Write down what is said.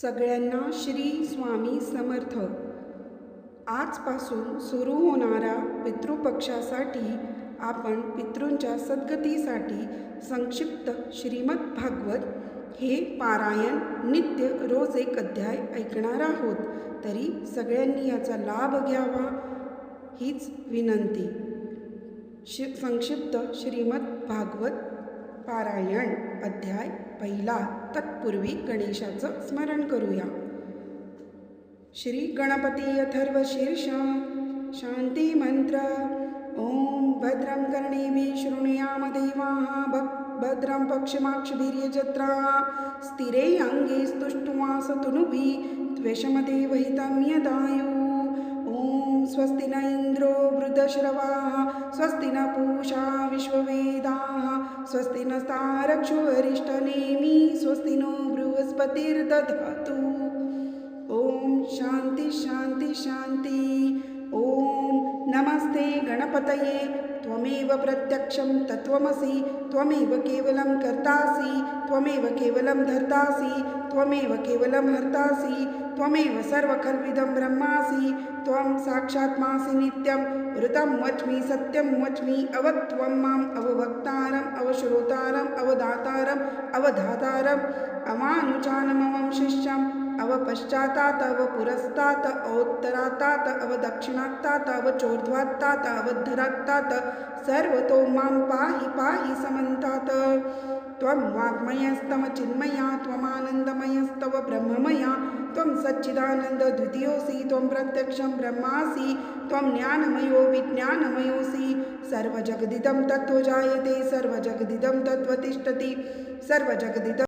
सगळ्यांना श्री स्वामी समर्थ. आजपासून सुरू होणाऱ्या पितृपक्षासाठी आपण पितृंच्या सद्गतीसाठी संक्षिप्त श्रीमद भागवत हे पारायण नित्य रोज एक अध्याय ऐकणार आहोत. तरी सगळ्यांनी याचा लाभ घ्यावा हीच विनंती. संक्षिप्त श्रीमद भागवत पारायण अध्याय पहिला. तत्पूर्वी गणेशाचं स्मरण करूया. श्री गणपती अथर्व शीर्ष शांती मंत्र. ओम भद्रं कर्णेभिः शृणुयाम देवाः भद्रं पक्षिमाक्षभिर्यजत्राः स्थिरे अंगे स्तुष्ट्वासतनुभिः त्वशमदेवहितं यदायुः. ओम स्वस्ति न इंद्रो वृद्धश्रवाः स्वस्ति न पूषा विश्ववेदाः स्वस्ति नस्तारक्षो अरिष्टनेमि स्वस्ति नो बृहस्पतिर्दधातु. ओम शांति शांति शांति. ओम नमस्ते गणपतये. त्वमेव प्रत्यक्षं तत्त्वमसि त्वमेव केवलं कर्तासि त्वमेव केवलं धर्तासि त्वमेव केवलं हर्तासि त्वमेव सर्वखल्विदं ब्रह्मासि त्वं साक्षात्मासि नित्यं ऋतं वच्मि सत्यं वच्मि अवत्वं माम् अवभक्तारम् अवश्रोतारम् अवदातारम् अवधातारम् अमानुचानमवं शिष्यम् अवपश्चातात अवपुरस्तात अवोत्तरातात अवदक्षिणात्तात अवचोर्ध्वात्तात अवधरात्तात सर्वतो मां पाहि पाहि समन्तात. त्वं वाङ्मयस्तव चिन्मया त्वमानन्दमयस्तव ब्रह्ममया त्वं सच्चिदानन्द द्वितीयोऽसि त्वं प्रत्यक्षं ब्रह्मासि त्वं ज्ञानमयो विज्ञानमयोऽसि. सर्वजगदिदं तत्त्वजायते सर्वजगदिदं तत्त्वतिष्ठति सर्वजगदिदं